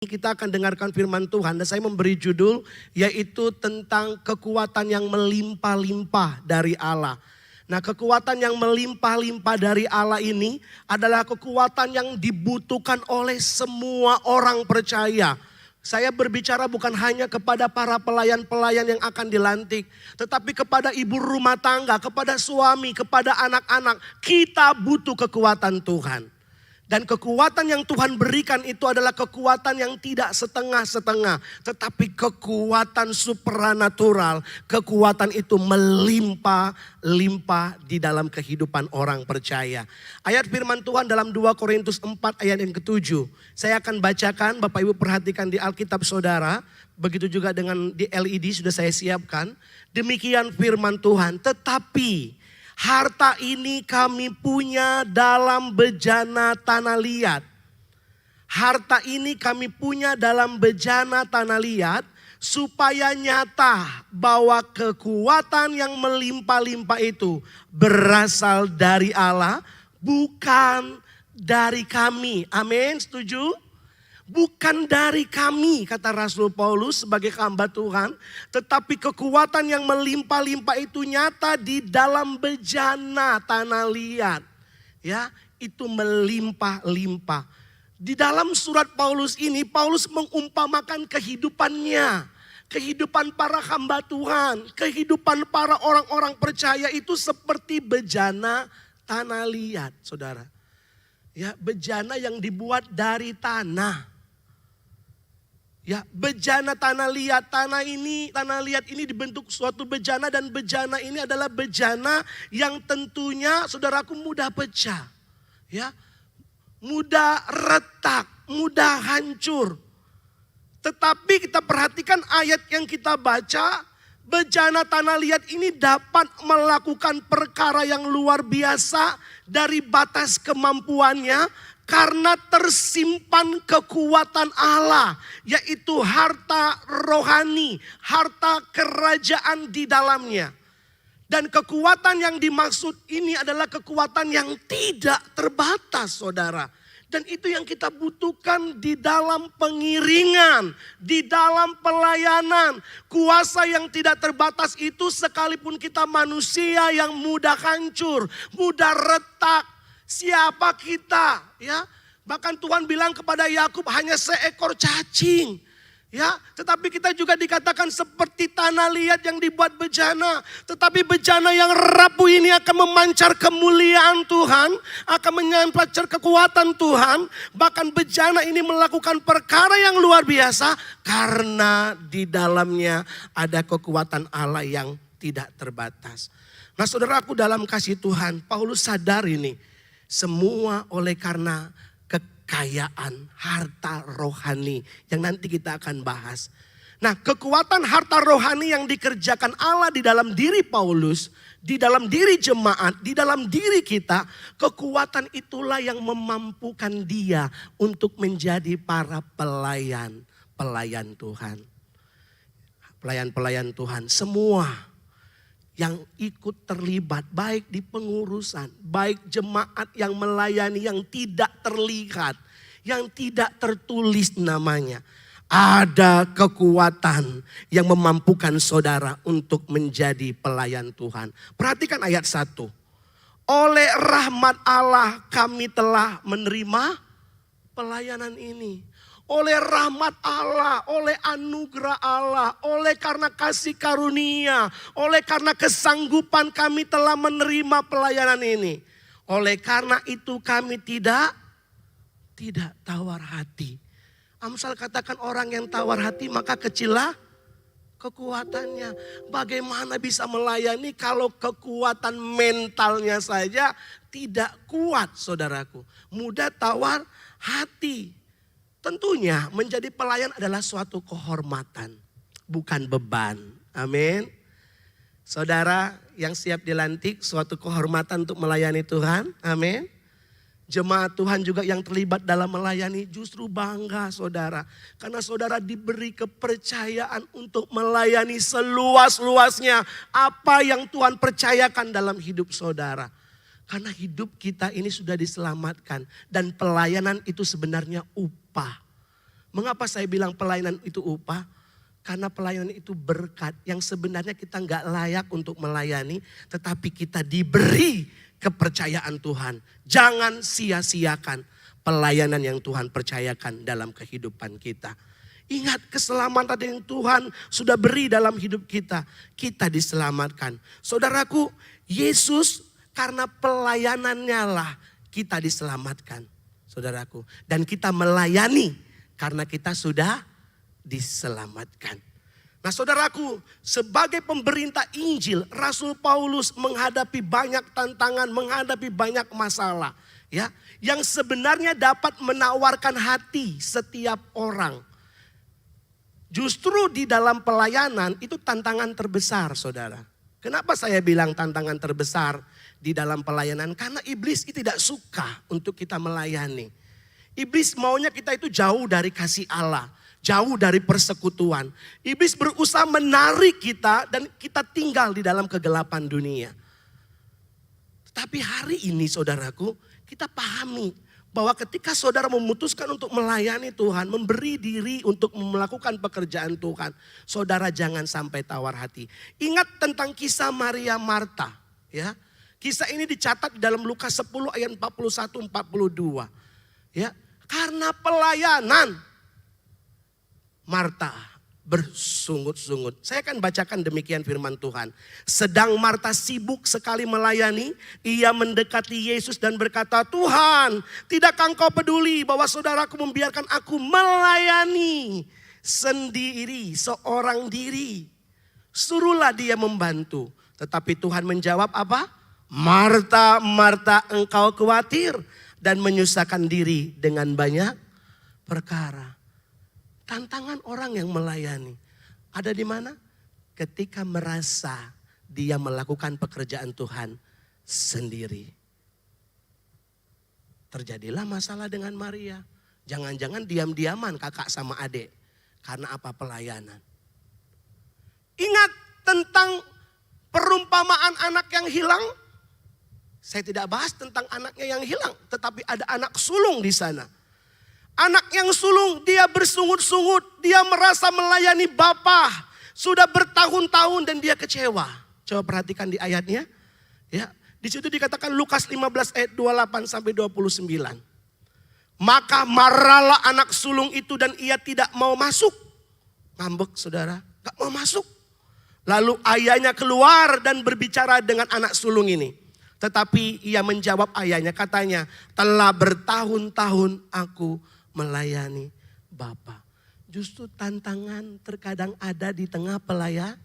Kita akan dengarkan firman Tuhan dan saya memberi judul yaitu tentang kekuatan yang melimpah-limpah dari Allah. Nah, kekuatan yang melimpah-limpah dari Allah ini adalah kekuatan yang dibutuhkan oleh semua orang percaya. Saya berbicara bukan hanya kepada para pelayan-pelayan yang akan dilantik, tetapi kepada ibu rumah tangga, kepada suami, kepada anak-anak. Kita butuh kekuatan Tuhan. Dan kekuatan yang Tuhan berikan itu adalah kekuatan yang tidak setengah-setengah. Tetapi kekuatan supranatural. Kekuatan itu melimpah-limpah di dalam kehidupan orang percaya. Ayat firman Tuhan dalam 2 Korintus 4 ayat yang ke-7. Saya akan bacakan, Bapak Ibu perhatikan di Alkitab saudara. Begitu juga dengan di LED sudah saya siapkan. Demikian firman Tuhan. Tetapi harta ini kami punya dalam bejana tanah liat. Harta ini kami punya dalam bejana tanah liat. Supaya nyata bahwa kekuatan yang melimpah-limpah itu berasal dari Allah. Bukan dari kami. Amin, setuju? Bukan dari kami, kata Rasul Paulus sebagai hamba Tuhan. Tetapi kekuatan yang melimpah-limpah itu nyata di dalam bejana tanah liat. Ya, itu melimpah-limpah. Di dalam surat Paulus ini, Paulus mengumpamakan kehidupannya. Kehidupan para hamba Tuhan. Kehidupan para orang-orang percaya itu seperti bejana tanah liat, saudara. Ya, bejana yang dibuat dari tanah. Ya, bejana tanah liat, tanah liat ini dibentuk suatu bejana dan bejana ini adalah bejana yang tentunya saudaraku mudah pecah. Ya, mudah retak, mudah hancur. Tetapi kita perhatikan ayat yang kita baca, bejana tanah liat ini dapat melakukan perkara yang luar biasa dari batas kemampuannya. Karena tersimpan kekuatan Allah, yaitu harta rohani, harta kerajaan di dalamnya. Dan kekuatan yang dimaksud ini adalah kekuatan yang tidak terbatas, saudara. Dan itu yang kita butuhkan di dalam pengiringan, di dalam pelayanan. Kuasa yang tidak terbatas itu sekalipun kita manusia yang mudah hancur, mudah retak. Siapa kita, ya? Bahkan Tuhan bilang kepada Yakub hanya seekor cacing, ya. Tetapi kita juga dikatakan seperti tanah liat yang dibuat bejana. Tetapi bejana yang rapuh ini akan memancar kemuliaan Tuhan, akan memancar kekuatan Tuhan. Bahkan bejana ini melakukan perkara yang luar biasa karena di dalamnya ada kekuatan Allah yang tidak terbatas. Nah, saudaraku dalam kasih Tuhan, Paulus sadar ini. Semua oleh karena kekayaan harta rohani yang nanti kita akan bahas. Nah, kekuatan harta rohani yang dikerjakan Allah di dalam diri Paulus, di dalam diri jemaat, di dalam diri kita, kekuatan itulah yang memampukan dia untuk menjadi para pelayan Tuhan. Pelayan Tuhan semua yang ikut terlibat baik di pengurusan, baik jemaat yang melayani yang tidak terlihat, yang tidak tertulis namanya. Ada kekuatan yang memampukan saudara untuk menjadi pelayan Tuhan. Perhatikan ayat 1. Oleh rahmat Allah kami telah menerima pelayanan ini. Oleh rahmat Allah, oleh anugerah Allah, oleh karena kasih karunia, oleh karena kesanggupan kami telah menerima pelayanan ini. Oleh karena itu kami tidak tawar hati. Amsal katakan orang yang tawar hati maka kecillah kekuatannya. Bagaimana bisa melayani kalau kekuatan mentalnya saja tidak kuat, saudaraku. Mudah tawar hati. Tentunya menjadi pelayan adalah suatu kehormatan, bukan beban. Amin. Saudara yang siap dilantik, suatu kehormatan untuk melayani Tuhan. Amin. Jemaat Tuhan juga yang terlibat dalam melayani justru bangga, saudara. Karena saudara diberi kepercayaan untuk melayani seluas-luasnya apa yang Tuhan percayakan dalam hidup saudara. Karena hidup kita ini sudah diselamatkan dan pelayanan itu sebenarnya upah. Mengapa saya bilang pelayanan itu upah? Karena pelayanan itu berkat yang sebenarnya kita nggak layak untuk melayani, tetapi kita diberi kepercayaan Tuhan. Jangan sia-siakan pelayanan yang Tuhan percayakan dalam kehidupan kita. Ingat keselamatan yang Tuhan sudah beri dalam hidup kita. Kita diselamatkan. Saudaraku, Yesus karena pelayanannya lah kita diselamatkan. Saudaraku. Dan kita melayani karena kita sudah diselamatkan. Nah saudaraku, sebagai pemberita Injil, Rasul Paulus menghadapi banyak tantangan, menghadapi banyak masalah. Ya, yang sebenarnya dapat menawarkan hati setiap orang. Justru di dalam pelayanan itu tantangan terbesar, saudara. Kenapa saya bilang tantangan terbesar di dalam pelayanan? Karena iblis itu tidak suka untuk kita melayani. Iblis maunya kita itu jauh dari kasih Allah, jauh dari persekutuan. Iblis berusaha menarik kita dan kita tinggal di dalam kegelapan dunia. Tapi hari ini saudaraku, kita pahami bahwa ketika saudara memutuskan untuk melayani Tuhan, memberi diri untuk melakukan pekerjaan Tuhan, saudara jangan sampai tawar hati. Ingat tentang kisah Maria Marta, ya. Kisah ini dicatat di dalam Lukas 10 ayat 41-42. Ya, karena pelayanan Marta bersungut-sungut. Saya akan bacakan demikian firman Tuhan. Sedang Marta sibuk sekali melayani, ia mendekati Yesus dan berkata, "Tuhan, tidakkah Engkau peduli bahwa saudaraku membiarkan aku melayani sendiri, seorang diri? Suruhlah dia membantu." Tetapi Tuhan menjawab apa? "Marta, Marta, engkau khawatir dan menyusahkan diri dengan banyak perkara." Tantangan orang yang melayani ada di mana? Ketika merasa dia melakukan pekerjaan Tuhan sendiri. Terjadilah masalah dengan Maria. Jangan-jangan diam-diaman kakak sama adik. Karena apa? Pelayanan. Ingat tentang perumpamaan anak yang hilang? Saya tidak bahas tentang anaknya yang hilang. Tetapi ada anak sulung di sana. Anak yang sulung, dia bersungut-sungut, dia merasa melayani Bapa sudah bertahun-tahun dan dia kecewa. Coba perhatikan di ayatnya. Ya, di situ dikatakan Lukas 15 ayat 28 sampai 29. Maka marahlah anak sulung itu dan ia tidak mau masuk. Ngambek saudara, gak mau masuk. Lalu ayahnya keluar dan berbicara dengan anak sulung ini. Tetapi ia menjawab ayahnya, katanya, "Telah bertahun-tahun aku melayani Bapa." Justru tantangan terkadang ada di tengah pelayanan.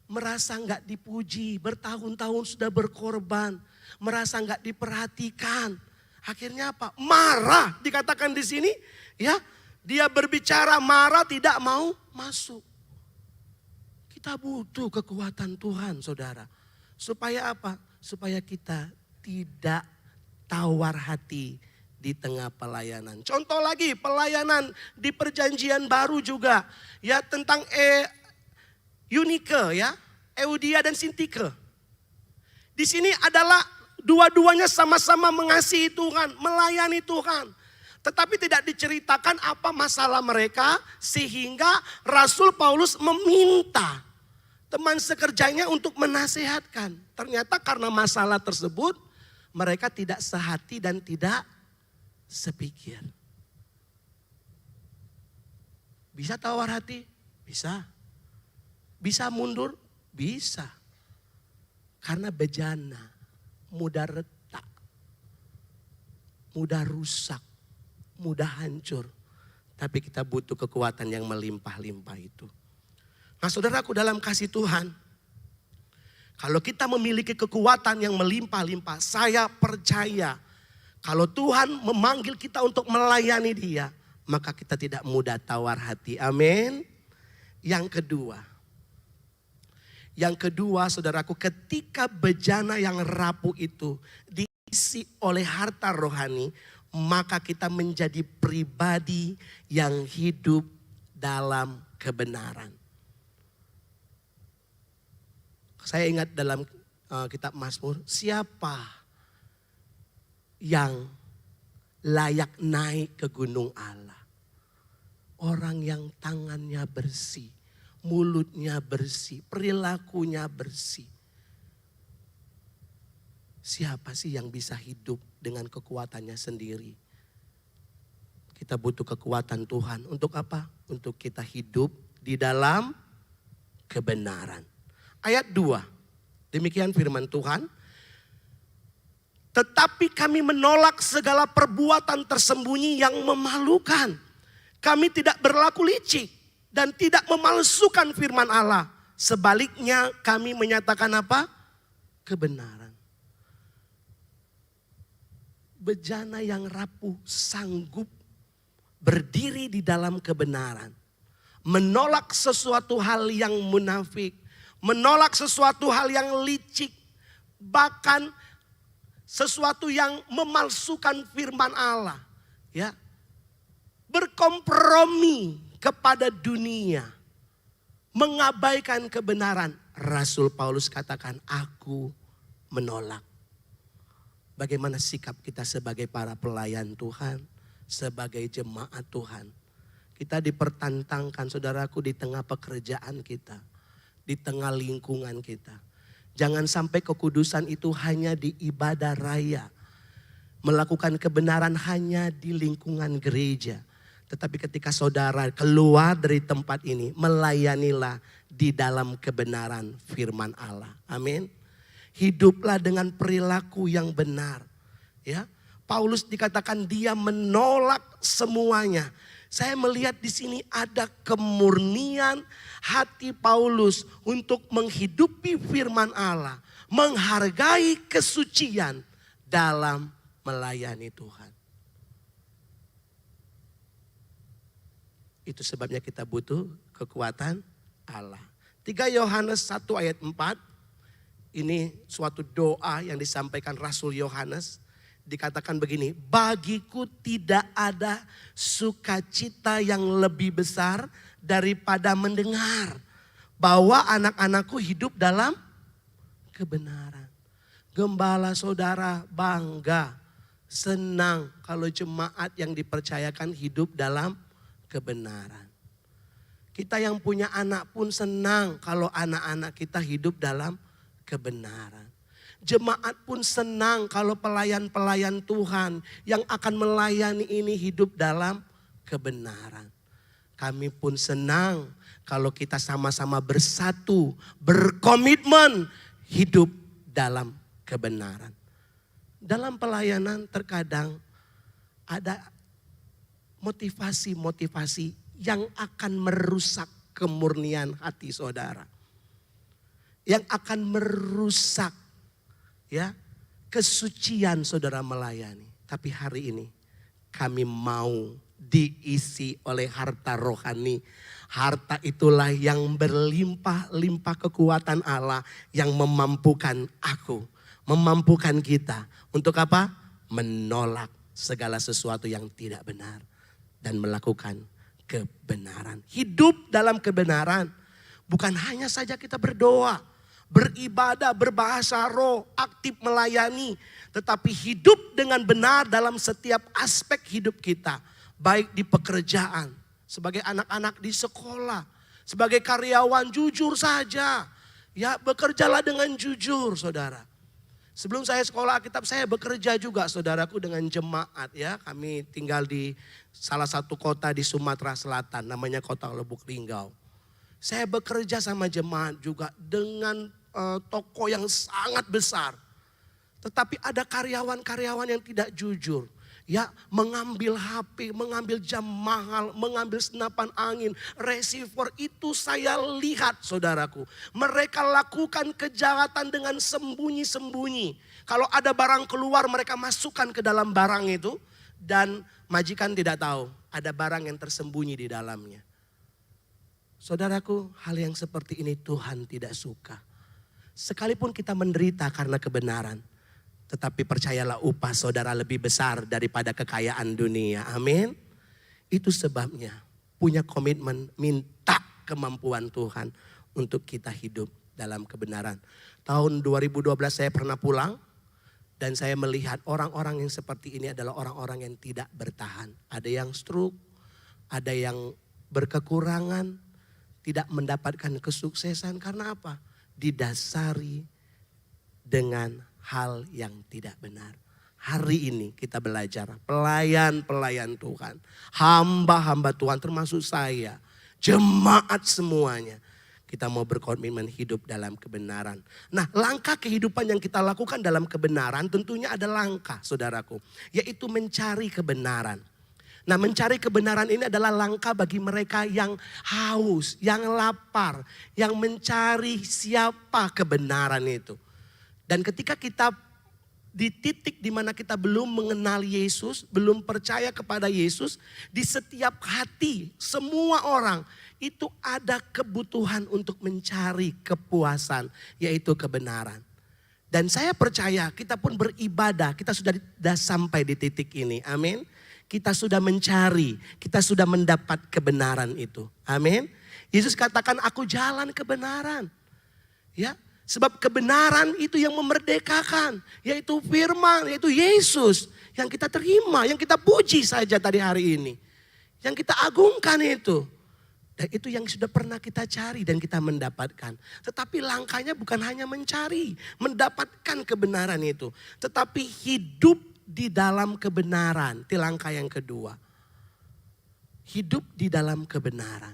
Merasa gak dipuji, bertahun-tahun sudah berkorban. Merasa gak diperhatikan. Akhirnya apa? Marah dikatakan di sini. Ya, dia berbicara marah tidak mau masuk. Kita butuh kekuatan Tuhan saudara. Supaya apa? Supaya kita tidak tawar hati di tengah pelayanan. Contoh lagi pelayanan di perjanjian baru juga. Ya tentang Eunike ya. Eudia dan Sintike. Di sini adalah dua-duanya sama-sama mengasihi Tuhan. Melayani Tuhan. Tetapi tidak diceritakan apa masalah mereka. Sehingga Rasul Paulus meminta teman sekerjanya untuk menasihatkan. Ternyata karena masalah tersebut mereka tidak sehati dan tidak sepikir. Bisa tawar hati? Bisa. Bisa mundur? Bisa. Karena bejana, mudah retak, mudah rusak, mudah hancur. Tapi kita butuh kekuatan yang melimpah-limpah itu. Nah saudaraku dalam kasih Tuhan, kalau kita memiliki kekuatan yang melimpah-limpah, saya percaya kalau Tuhan memanggil kita untuk melayani Dia, maka kita tidak mudah tawar hati. Amin. Yang kedua saudaraku, ketika bejana yang rapuh itu diisi oleh harta rohani, maka kita menjadi pribadi yang hidup dalam kebenaran. Saya ingat dalam kitab Mazmur, siapa yang layak naik ke gunung Allah. Orang yang tangannya bersih, mulutnya bersih, perilakunya bersih. Siapa sih yang bisa hidup dengan kekuatannya sendiri? Kita butuh kekuatan Tuhan. Untuk apa? Untuk kita hidup di dalam kebenaran. Ayat 2. Demikian firman Tuhan. Tetapi kami menolak segala perbuatan tersembunyi yang memalukan. Kami tidak berlaku licik dan tidak memalsukan firman Allah. Sebaliknya kami menyatakan apa? Kebenaran. Bejana yang rapuh sanggup berdiri di dalam kebenaran. Menolak sesuatu hal yang munafik. Menolak sesuatu hal yang licik. Bahkan sesuatu yang memalsukan firman Allah. Ya. Berkompromi kepada dunia. Mengabaikan kebenaran. Rasul Paulus katakan, aku menolak. Bagaimana sikap kita sebagai para pelayan Tuhan. Sebagai jemaat Tuhan. Kita dipertantangkan saudaraku di tengah pekerjaan kita. Di tengah lingkungan kita. Jangan sampai kekudusan itu hanya di ibadah raya. Melakukan kebenaran hanya di lingkungan gereja. Tetapi ketika saudara keluar dari tempat ini, melayanilah di dalam kebenaran firman Allah. Amin. Hiduplah dengan perilaku yang benar. Ya, Paulus dikatakan dia menolak semuanya. Saya melihat di sini ada kemurnian hati Paulus untuk menghidupi firman Allah, menghargai kesucian dalam melayani Tuhan. Itu sebabnya kita butuh kekuatan Allah. 3 Yohanes 1 ayat 4. Ini suatu doa yang disampaikan Rasul Yohanes. Dikatakan begini, bagiku tidak ada sukacita yang lebih besar daripada mendengar bahwa anak-anakku hidup dalam kebenaran. Gembala saudara bangga, senang kalau jemaat yang dipercayakan hidup dalam kebenaran. Kita yang punya anak pun senang kalau anak-anak kita hidup dalam kebenaran. Jemaat pun senang kalau pelayan-pelayan Tuhan yang akan melayani ini hidup dalam kebenaran. Kami pun senang kalau kita sama-sama bersatu, berkomitmen hidup dalam kebenaran. Dalam pelayanan terkadang ada motivasi-motivasi yang akan merusak kemurnian hati saudara. Yang akan merusak ya kesucian saudara melayani. Tapi hari ini kami mau diisi oleh harta rohani. Harta itulah yang berlimpah-limpah kekuatan Allah yang memampukan aku, memampukan kita. Untuk apa? Menolak segala sesuatu yang tidak benar dan melakukan kebenaran. Hidup dalam kebenaran. Bukan hanya saja kita berdoa, beribadah, berbahasa roh, aktif melayani. Tetapi hidup dengan benar dalam setiap aspek hidup kita. Baik di pekerjaan, sebagai anak-anak di sekolah, sebagai karyawan jujur saja. Ya, bekerjalah dengan jujur saudara. Sebelum saya sekolah Alkitab, saya bekerja juga saudaraku dengan jemaat ya. Kami tinggal di salah satu kota di Sumatera Selatan, namanya Kota Lubuk Linggau. Saya bekerja sama jemaat juga dengan toko yang sangat besar. Tetapi ada karyawan-karyawan yang tidak jujur. Ya, mengambil HP, mengambil jam mahal, mengambil senapan angin, receiver, itu saya lihat saudaraku. Mereka lakukan kejahatan dengan sembunyi-sembunyi. Kalau ada barang keluar mereka masukkan ke dalam barang itu. Dan majikan tidak tahu ada barang yang tersembunyi di dalamnya. Saudaraku, hal yang seperti ini Tuhan tidak suka. Sekalipun kita menderita karena kebenaran. Tetapi percayalah upah saudara lebih besar daripada kekayaan dunia. Amin. Itu sebabnya punya komitmen minta kemampuan Tuhan untuk kita hidup dalam kebenaran. Tahun 2012 saya pernah pulang Dan saya melihat orang-orang yang seperti ini adalah orang-orang yang tidak bertahan. Ada yang stroke, ada yang berkekurangan, tidak mendapatkan kesuksesan. Karena apa? Didasari dengan hal yang tidak benar. Hari ini kita belajar pelayan-pelayan Tuhan, hamba-hamba Tuhan termasuk saya, jemaat semuanya. Kita mau berkomitmen hidup dalam kebenaran. Nah, langkah kehidupan yang kita lakukan dalam kebenaran tentunya ada langkah, saudaraku, yaitu mencari kebenaran. Nah, mencari kebenaran ini adalah langkah bagi mereka yang haus, yang lapar, yang mencari siapa kebenaran itu. Dan ketika kita di titik di mana kita belum mengenal Yesus, belum percaya kepada Yesus, di setiap hati semua orang itu ada kebutuhan untuk mencari kepuasan, yaitu kebenaran. Dan saya percaya kita pun beribadah, kita sudah sampai di titik ini, amin. Kita sudah mencari, kita sudah mendapat kebenaran itu, amin. Yesus katakan, aku jalan kebenaran, ya. Sebab kebenaran itu yang memerdekakan, yaitu firman, yaitu Yesus yang kita terima, yang kita puji saja tadi hari ini. Yang kita agungkan itu. Dan itu yang sudah pernah kita cari dan kita mendapatkan. Tetapi langkahnya bukan hanya mencari, mendapatkan kebenaran itu. Tetapi hidup di dalam kebenaran, itu langkah yang kedua. Hidup di dalam kebenaran.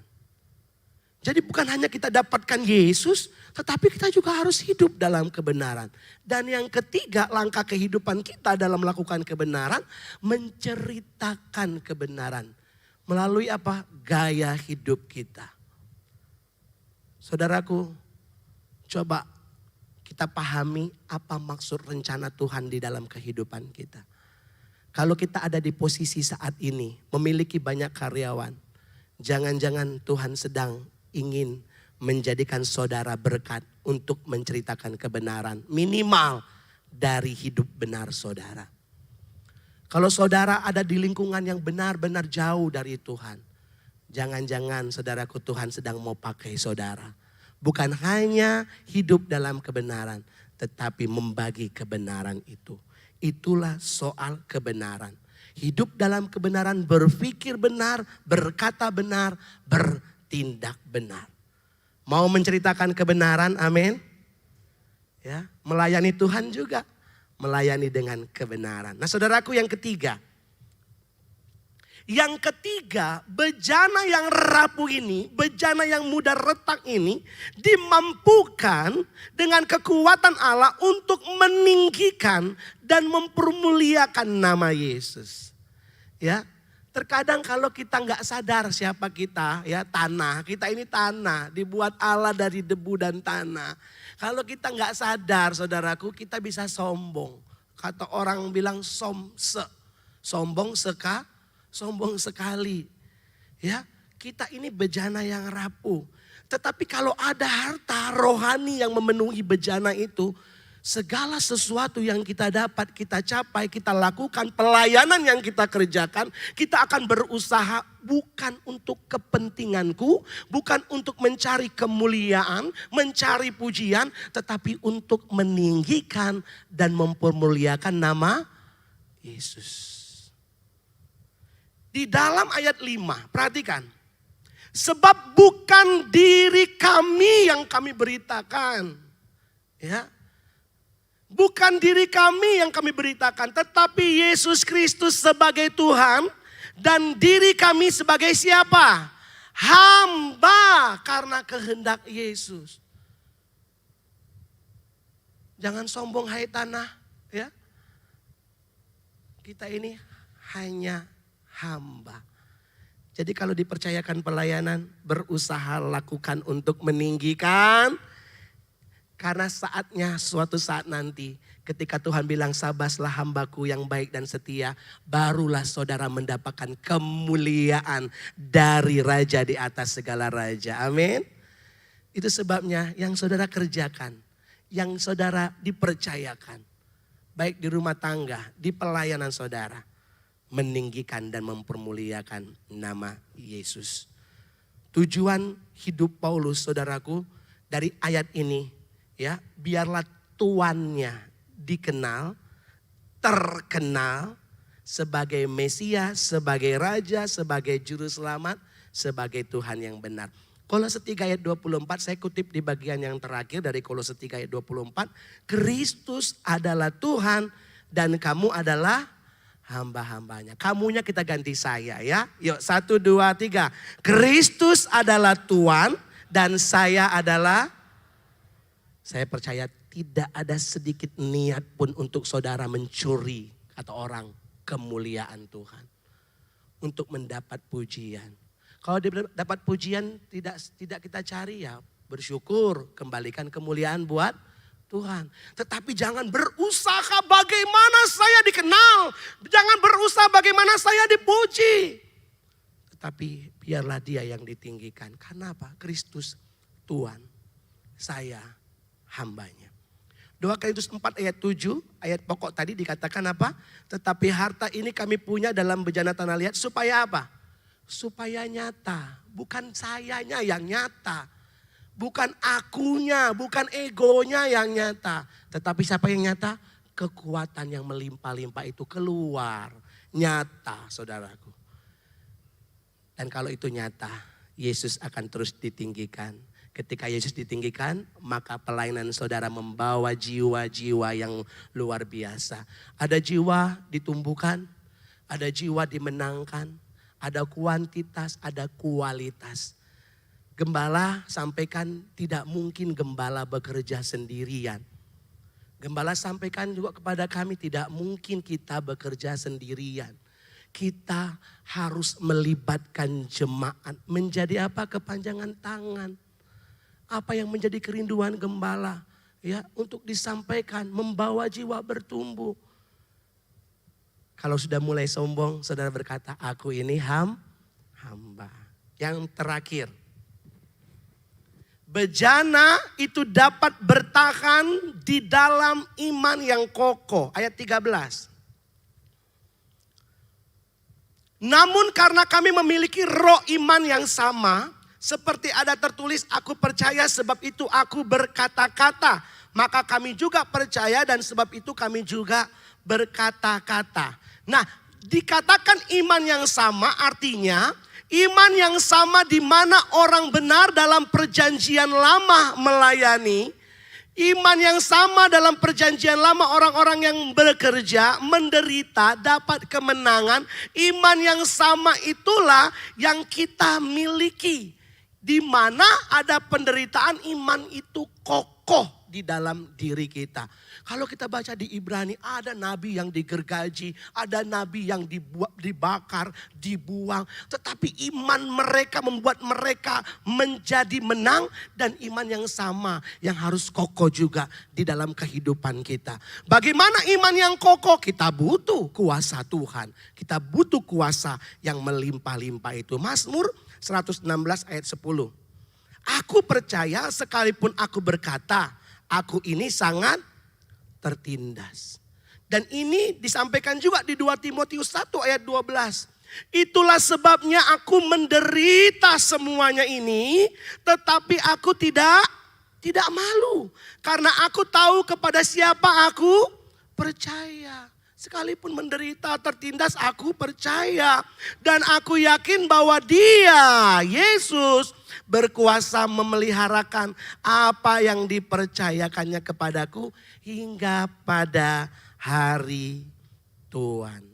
Jadi bukan hanya kita dapatkan Yesus, tetapi kita juga harus hidup dalam kebenaran. Dan yang ketiga, langkah kehidupan kita dalam melakukan kebenaran, menceritakan kebenaran. Melalui apa? Gaya hidup kita. Saudaraku, coba kita pahami apa maksud rencana Tuhan di dalam kehidupan kita. Kalau kita ada di posisi saat ini, memiliki banyak karyawan, jangan-jangan Tuhan sedang ingin menjadikan saudara berkat untuk menceritakan kebenaran. Minimal dari hidup benar saudara. Kalau saudara ada di lingkungan yang benar-benar jauh dari Tuhan. Jangan-jangan saudaraku Tuhan sedang mau pakai saudara. Bukan hanya hidup dalam kebenaran. Tetapi membagi kebenaran itu. Itulah soal kebenaran. Hidup dalam kebenaran, berpikir benar, berkata benar, bertindak benar. Mau menceritakan kebenaran, amin. Ya, melayani Tuhan juga. Melayani dengan kebenaran. Nah saudaraku yang ketiga. Yang ketiga, bejana yang rapuh ini, bejana yang mudah retak ini dimampukan dengan kekuatan Allah untuk meninggikan dan mempermuliakan nama Yesus. Ya, terkadang kalau kita nggak sadar siapa kita, ya tanah, kita ini tanah, dibuat Allah dari debu dan tanah. Kalau kita nggak sadar saudaraku, kita bisa sombong. Kata orang bilang sombong sekali. Ya, kita ini bejana yang rapuh. Tetapi kalau ada harta rohani yang memenuhi bejana itu, segala sesuatu yang kita dapat, kita capai, kita lakukan, pelayanan yang kita kerjakan, kita akan berusaha bukan untuk kepentinganku, bukan untuk mencari kemuliaan, mencari pujian, tetapi untuk meninggikan dan mempermuliakan nama Yesus. Di dalam ayat 5, perhatikan. Sebab bukan diri kami yang kami beritakan. Ya. Bukan diri kami yang kami beritakan, tetapi Yesus Kristus sebagai Tuhan dan diri kami sebagai siapa? Hamba karena kehendak Yesus. Jangan sombong hai tanah, ya. Kita ini hanya hamba. Jadi kalau dipercayakan pelayanan, berusaha lakukan untuk meninggikan. Karena saatnya suatu saat nanti ketika Tuhan bilang sabaslah hambaku yang baik dan setia. Barulah saudara mendapatkan kemuliaan dari raja di atas segala raja. Amin. Itu sebabnya yang saudara kerjakan, yang saudara dipercayakan. Baik di rumah tangga, di pelayanan saudara. Meninggikan dan mempermuliakan nama Yesus. Tujuan hidup Paulus saudaraku dari ayat ini. Ya, biarlah tuannya dikenal terkenal sebagai Mesias, sebagai Raja, sebagai Juru Selamat, sebagai Tuhan yang benar. Kolose 3 ayat 24, saya kutip di bagian yang terakhir dari Kolose 3 ayat 24. Kristus adalah Tuhan dan kamu adalah hamba-hambanya. Kamunya kita ganti saya ya. Yuk 1, 2, 3. Kristus adalah Tuhan dan saya adalah. Saya percaya tidak ada sedikit niat pun untuk saudara mencuri kata orang kemuliaan Tuhan. Untuk mendapat pujian. Kalau dapat pujian tidak kita cari ya, bersyukur, kembalikan kemuliaan buat Tuhan. Tetapi jangan berusaha bagaimana saya dikenal. Jangan berusaha bagaimana saya dipuji. Tetapi biarlah Dia yang ditinggikan. Karena apa? Kristus Tuhan, saya hambanya. 2 Korintus 4 ayat 7, ayat pokok tadi dikatakan apa? Tetapi harta ini kami punya dalam bejana tanah liat supaya apa? Supaya nyata, bukan sayanya yang nyata. Bukan akunya, bukan egonya yang nyata. Tetapi siapa yang nyata? Kekuatan yang melimpah-limpah itu keluar. Nyata saudaraku. Dan kalau itu nyata, Yesus akan terus ditinggikan. Ketika Yesus ditinggikan, maka pelayanan saudara membawa jiwa-jiwa yang luar biasa. Ada jiwa ditumbuhkan, ada jiwa dimenangkan, ada kuantitas, ada kualitas. Gembala sampaikan tidak mungkin gembala bekerja sendirian. Gembala sampaikan juga kepada kami tidak mungkin kita bekerja sendirian. Kita harus melibatkan jemaat. Menjadi apa? Kepanjangan tangan. Apa yang menjadi kerinduan gembala ya untuk disampaikan, membawa jiwa bertumbuh. Kalau sudah mulai sombong, saudara berkata, aku ini hamba. Yang terakhir, bejana itu dapat bertahan di dalam iman yang kokoh. Ayat 13. Namun karena kami memiliki roh iman yang sama, seperti ada tertulis, aku percaya sebab itu aku berkata-kata. Maka kami juga percaya dan sebab itu kami juga berkata-kata. Nah, dikatakan iman yang sama artinya iman yang sama di mana orang benar dalam perjanjian lama melayani. Iman yang sama dalam perjanjian lama orang-orang yang bekerja, menderita, dapat kemenangan. Iman yang sama itulah yang kita miliki. Di mana ada penderitaan, iman itu kokoh di dalam diri kita. Kalau kita baca di Ibrani, ada nabi yang digergaji, ada nabi yang dibakar, dibuang. Tetapi iman mereka membuat mereka menjadi menang. Dan iman yang sama yang harus kokoh juga di dalam kehidupan kita. Bagaimana iman yang kokoh? Kita butuh kuasa Tuhan. Kita butuh kuasa yang melimpah-limpah itu. Mazmur 116 ayat 10. Aku percaya sekalipun aku berkata, aku ini sangat tertindas. Dan ini disampaikan juga di 2 Timotius 1 ayat 12. Itulah sebabnya aku menderita semuanya ini, tetapi aku tidak malu. Karena aku tahu kepada siapa aku percaya. Sekalipun menderita, tertindas, aku percaya. Dan aku yakin bahwa Dia, Yesus, berkuasa memeliharakan apa yang dipercayakannya kepadaku hingga pada hari Tuhan.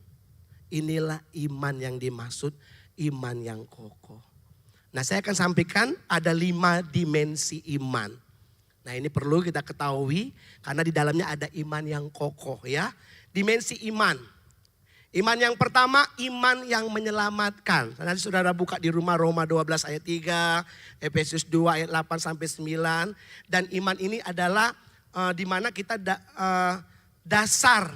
Inilah iman yang dimaksud, iman yang kokoh. Nah, saya akan sampaikan ada 5 dimensi iman. Nah, ini perlu kita ketahui karena di dalamnya ada iman yang kokoh ya. Dimensi iman. Iman yang pertama, iman yang menyelamatkan. Nanti saudara buka di rumah Roma 12 ayat 3, Efesus 2 ayat 8 sampai 9. Dan iman ini adalah di mana kita dasar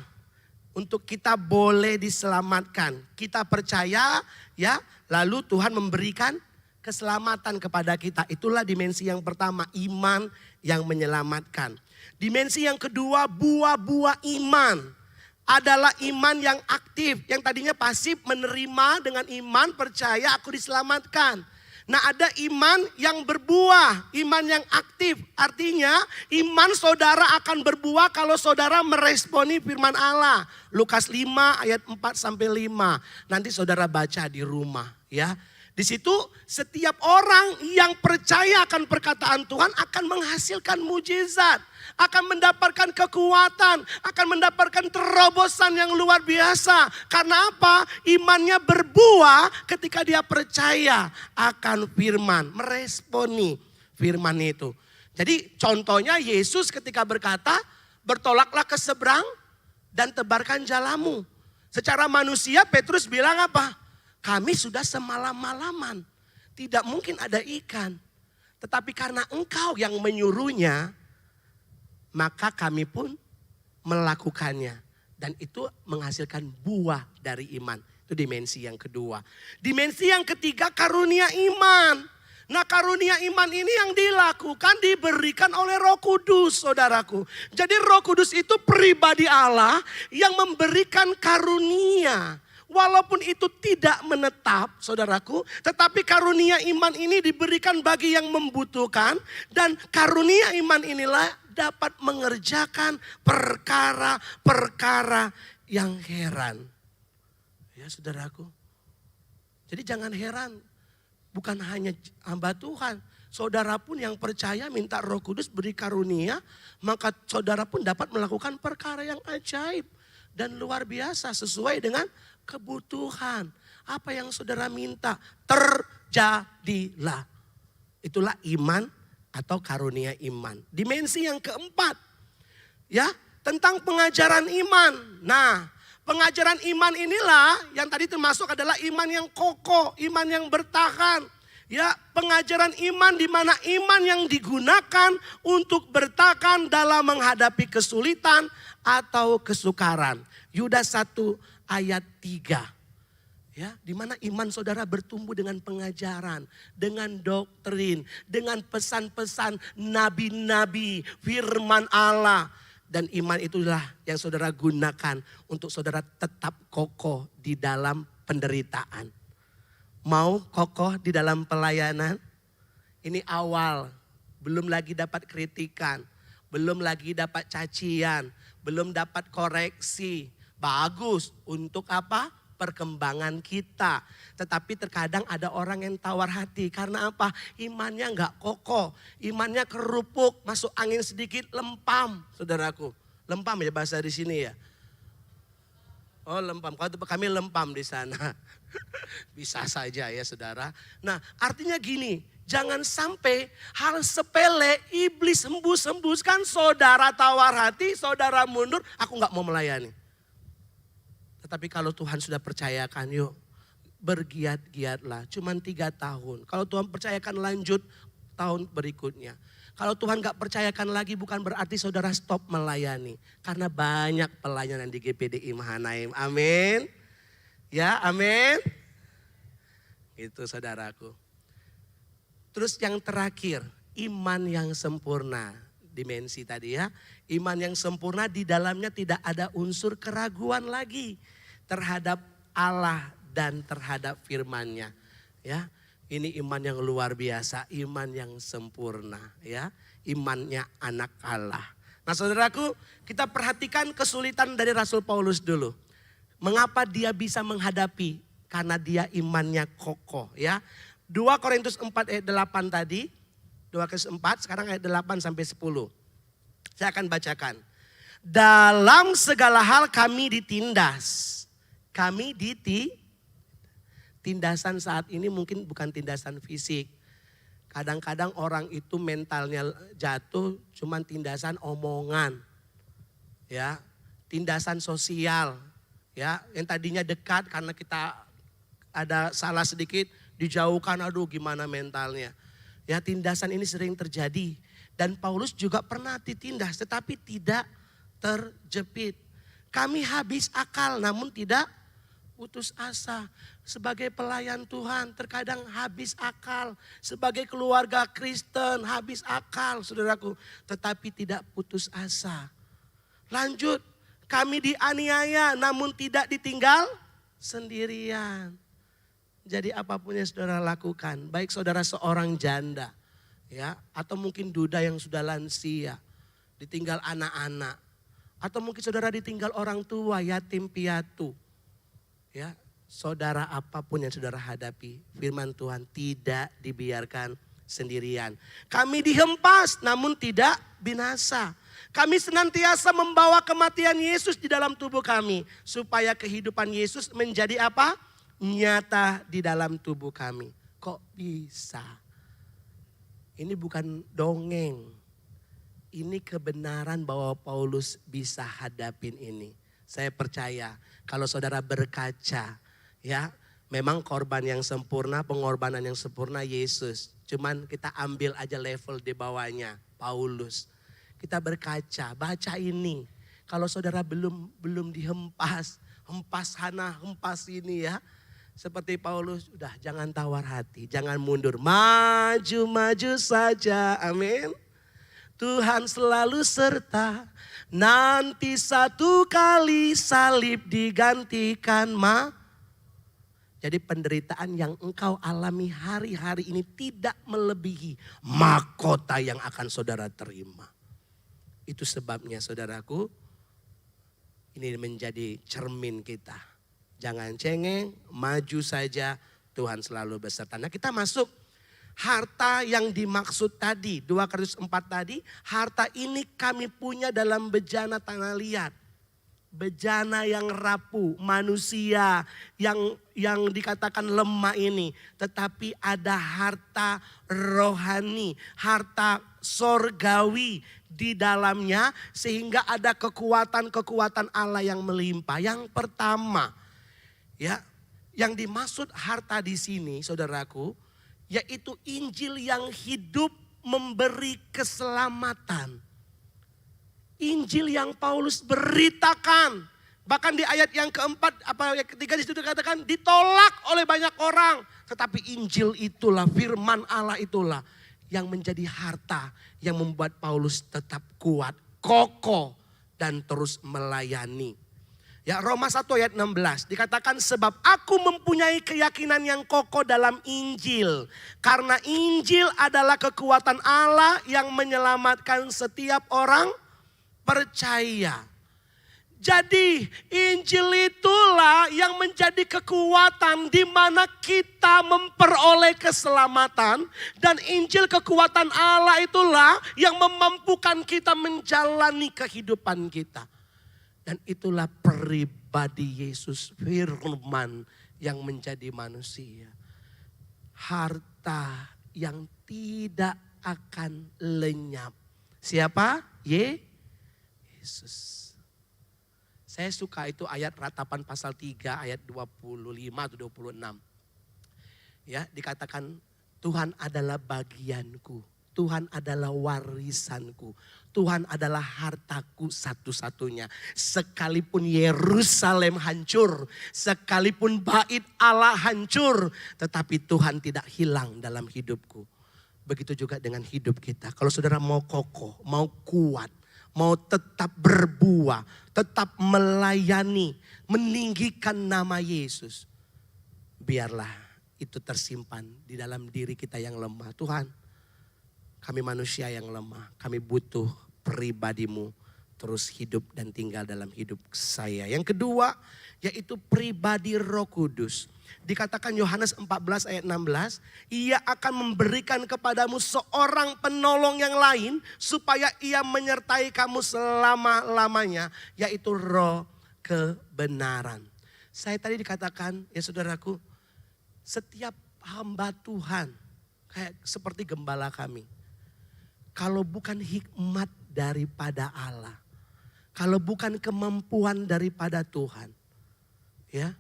untuk kita boleh diselamatkan. Kita percaya ya, lalu Tuhan memberikan keselamatan kepada kita. Itulah dimensi yang pertama, iman yang menyelamatkan. Dimensi yang kedua, buah-buah iman. Adalah iman yang aktif. Yang tadinya pasif, menerima dengan iman, percaya aku diselamatkan. Nah, ada iman yang berbuah, iman yang aktif. Artinya iman saudara akan berbuah kalau saudara meresponi firman Allah. Lukas 5 ayat 4 sampai 5. Nanti saudara baca di rumah ya. Di situ setiap orang yang percaya akan perkataan Tuhan akan menghasilkan mujizat. Akan mendapatkan kekuatan, akan mendapatkan terobosan yang luar biasa. Karena apa? Imannya berbuah ketika dia percaya akan firman, meresponi firman itu. Jadi contohnya Yesus ketika berkata, bertolaklah ke seberang dan tebarkan jalamu. Secara manusia Petrus bilang apa? Kami sudah semalam-malaman, tidak mungkin ada ikan. Tetapi karena engkau yang menyuruhnya, maka kami pun melakukannya. Dan itu menghasilkan buah dari iman. Itu dimensi yang kedua. Dimensi yang ketiga karunia iman. Nah, karunia iman ini yang dilakukan, diberikan oleh Roh Kudus, saudaraku. Jadi Roh Kudus itu pribadi Allah yang memberikan karunia. Walaupun itu tidak menetap, saudaraku, tetapi karunia iman ini diberikan bagi yang membutuhkan. Dan karunia iman inilah dapat mengerjakan perkara-perkara yang heran. Ya, saudaraku. Jadi jangan heran, bukan hanya hamba Tuhan. Saudara pun yang percaya minta Roh Kudus beri karunia, maka saudara pun dapat melakukan perkara yang ajaib dan luar biasa sesuai dengan kebutuhan. Apa yang saudara minta terjadilah. Itulah iman atau karunia iman. Dimensi yang keempat, ya, tentang pengajaran iman. Nah, pengajaran iman inilah yang tadi termasuk adalah iman yang kokoh, iman yang bertahan. Ya, pengajaran iman di mana iman yang digunakan untuk bertahan dalam menghadapi kesulitan atau kesukaran. Yudas 1 ayat 3. Ya, di mana iman saudara bertumbuh dengan pengajaran, dengan doktrin, dengan pesan-pesan nabi-nabi, firman Allah. Dan iman itulah yang saudara gunakan untuk saudara tetap kokoh di dalam penderitaan. Mau kokoh di dalam pelayanan? Ini awal, belum lagi dapat kritikan, belum lagi dapat cacian, belum dapat koreksi. Bagus untuk apa? Perkembangan kita. Tetapi terkadang ada orang yang tawar hati. Karena apa? Imannya enggak kokoh. Imannya kerupuk, masuk angin sedikit lempam, saudaraku. Lempam ya bahasa di sini ya. Oh, lempam. Kalau kami lempam di sana. Bisa saja ya saudara. Nah, artinya gini, jangan sampai hal sepele iblis hembus-hembuskan saudara tawar hati, saudara mundur, aku enggak mau melayani. Tetapi kalau Tuhan sudah percayakan, yuk bergiat-giatlah. Cuman 3 tahun. Kalau Tuhan percayakan lanjut tahun berikutnya. Kalau Tuhan gak percayakan lagi bukan berarti saudara stop melayani. Karena banyak pelayanan di GPDI Mahanaim. Amin. Ya, amin. Itu saudaraku. Terus yang terakhir, iman yang sempurna. Dimensi tadi ya. Iman yang sempurna di dalamnya tidak ada unsur keraguan lagi terhadap Allah dan terhadap firman-Nya. Ya, ini iman yang luar biasa, iman yang sempurna ya, imannya anak Allah. Nah, saudaraku, kita perhatikan kesulitan dari Rasul Paulus dulu. Mengapa dia bisa menghadapi? Karena dia imannya kokoh ya. 2 Korintus 4 ayat 8 tadi, 2 Korintus 4 sekarang ayat 8 sampai 10. Saya akan bacakan. Dalam segala hal kami ditindas. Kami tindasan saat ini mungkin bukan tindasan fisik. Kadang-kadang orang itu mentalnya jatuh cuman tindasan omongan. Ya, tindasan sosial. Ya, yang tadinya dekat karena kita ada salah sedikit dijauhkan, aduh gimana mentalnya. Ya, tindasan ini sering terjadi. Dan Paulus juga pernah ditindas tetapi tidak terjepit. Kami habis akal namun tidak putus asa. Sebagai pelayan Tuhan terkadang habis akal. Sebagai keluarga Kristen habis akal saudaraku. Tetapi tidak putus asa. Lanjut, kami dianiaya namun tidak ditinggal sendirian. Jadi apapun yang saudara lakukan, baik saudara seorang janda, ya, atau mungkin duda yang sudah lansia, ditinggal anak-anak, atau mungkin saudara ditinggal orang tua, yatim piatu, ya, saudara apapun yang saudara hadapi, firman Tuhan tidak dibiarkan sendirian. Kami dihempas namun tidak binasa. Kami senantiasa membawa kematian Yesus di dalam tubuh kami, supaya kehidupan Yesus menjadi apa? Nyata di dalam tubuh kami. Kok bisa? Ini bukan dongeng. Ini kebenaran bahwa Paulus bisa hadapin ini. Saya percaya kalau saudara berkaca, ya, memang korban yang sempurna, pengorbanan yang sempurna Yesus. Cuman kita ambil aja level di bawahnya, Paulus. Kita berkaca, baca ini. Kalau saudara belum dihempas, hempas sana, hempas ini ya. Seperti Paulus, udah jangan tawar hati, jangan mundur. Maju-maju saja, amin. Tuhan selalu serta, nanti satu kali salib digantikan Jadi penderitaan yang engkau alami hari-hari ini tidak melebihi mahkota yang akan saudara terima. Itu sebabnya saudaraku, ini menjadi cermin kita. Jangan cengeng, maju saja, Tuhan selalu beserta. Nah kita masuk harta yang dimaksud tadi, 2 Korintus 4 tadi, harta ini kami punya dalam bejana tanah liat. Bejana yang rapuh, manusia yang dikatakan lemah ini. Tetapi ada harta rohani, harta sorgawi di dalamnya, sehingga ada kekuatan-kekuatan Allah yang melimpah. Yang pertama, ya, yang dimaksud harta di sini, saudaraku, yaitu Injil yang hidup memberi keselamatan. Injil yang Paulus beritakan. Bahkan di ayat yang keempat, ayat ketiga disitu dikatakan ditolak oleh banyak orang. Tetapi Injil itulah, firman Allah itulah yang menjadi harta yang membuat Paulus tetap kuat, kokoh dan terus melayani. Ya, Roma 1 ayat 16 dikatakan sebab aku mempunyai keyakinan yang kokoh dalam Injil. Karena Injil adalah kekuatan Allah yang menyelamatkan setiap orang percaya. Jadi Injil itulah yang menjadi kekuatan di mana kita memperoleh keselamatan. Dan Injil kekuatan Allah itulah yang memampukan kita menjalani kehidupan kita. Dan itulah pribadi Yesus, firman yang menjadi manusia. Harta yang tidak akan lenyap. Siapa? Yesus. Saya suka itu ayat ratapan pasal 3 ayat 25 atau 26. Ya, dikatakan Tuhan adalah bagianku. Tuhan adalah warisanku. Tuhan adalah hartaku satu-satunya. Sekalipun Yerusalem hancur, sekalipun bait Allah hancur, tetapi Tuhan tidak hilang dalam hidupku. Begitu juga dengan hidup kita. Kalau saudara mau kokoh, mau kuat, mau tetap berbuah, tetap melayani, meninggikan nama Yesus, biarlah itu tersimpan di dalam diri kita yang lemah. Tuhan, kami manusia yang lemah, kami butuh pribadimu terus hidup dan tinggal dalam hidup saya. Yang kedua, yaitu pribadi Roh Kudus. Dikatakan Yohanes 14 ayat 16, ia akan memberikan kepadamu seorang penolong yang lain supaya ia menyertai kamu selama-lamanya, yaitu Roh kebenaran. Saya tadi dikatakan, ya saudaraku, setiap hamba Tuhan kayak seperti gembala kami. Kalau bukan hikmat daripada Allah, kalau bukan kemampuan daripada Tuhan, ya.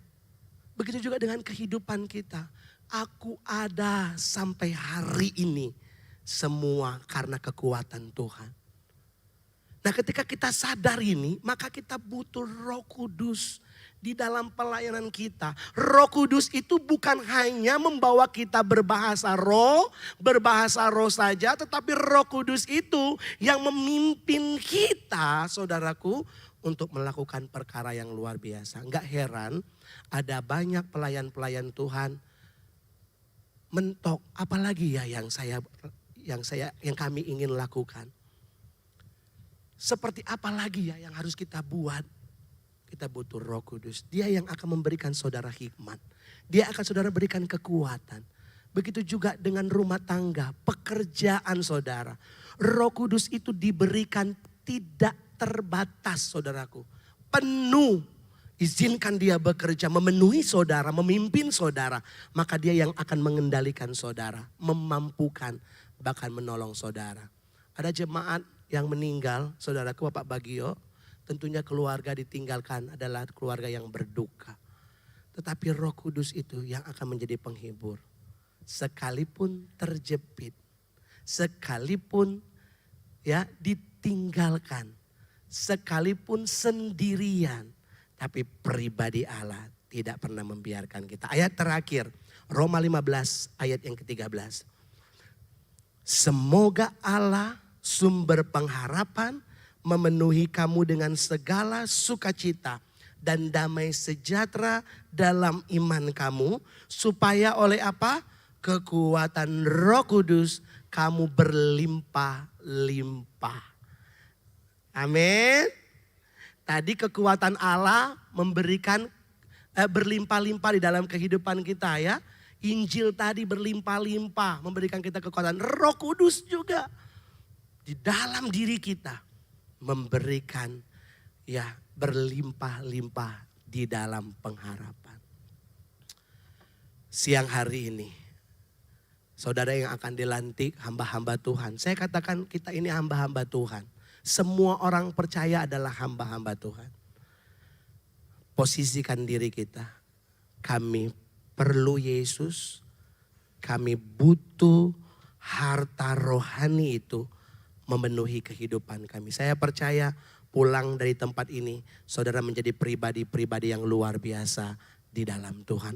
Begitu juga dengan kehidupan kita. Aku ada sampai hari ini semua karena kekuatan Tuhan. Nah, ketika kita sadar ini, maka kita butuh Roh Kudus di dalam pelayanan kita. Roh Kudus itu bukan hanya membawa kita berbahasa roh saja, tetapi Roh Kudus itu yang memimpin kita, saudaraku, untuk melakukan perkara yang luar biasa. Enggak heran ada banyak pelayan-pelayan Tuhan mentok, apalagi ya yang kami ingin lakukan. Seperti apa lagi ya yang harus kita buat? Kita butuh Roh Kudus. Dia yang akan memberikan saudara hikmat. Dia akan saudara berikan kekuatan. Begitu juga dengan rumah tangga, pekerjaan saudara. Roh Kudus itu diberikan tidak terbatas saudaraku. Penuh. Izinkan dia bekerja, memenuhi saudara, memimpin saudara. Maka dia yang akan mengendalikan saudara, memampukan, bahkan menolong saudara. Ada jemaat yang meninggal, saudaraku Bapak Bagio, tentunya keluarga ditinggalkan adalah keluarga yang berduka. Tetapi Roh Kudus itu yang akan menjadi penghibur. Sekalipun terjepit, sekalipun ya ditinggalkan, sekalipun sendirian, tapi pribadi Allah tidak pernah membiarkan kita. Ayat terakhir, Roma 15 ayat yang ke-13. Semoga Allah sumber pengharapan memenuhi kamu dengan segala sukacita dan damai sejahtera dalam iman kamu. Supaya oleh apa? Kekuatan Roh Kudus kamu berlimpah-limpah. Amin. Tadi kekuatan Allah memberikan berlimpah-limpah di dalam kehidupan kita ya. Injil tadi berlimpah-limpah memberikan kita kekuatan. Roh Kudus juga di dalam diri kita memberikan ya berlimpah-limpah di dalam pengharapan. Siang hari ini saudara yang akan dilantik hamba-hamba Tuhan. Saya katakan kita ini hamba-hamba Tuhan. Semua orang percaya adalah hamba-hamba Tuhan. Posisikan diri kita. Kami perlu Yesus. Kami butuh harta rohani itu memenuhi kehidupan kami. Saya percaya pulang dari tempat ini, saudara menjadi pribadi-pribadi yang luar biasa di dalam Tuhan.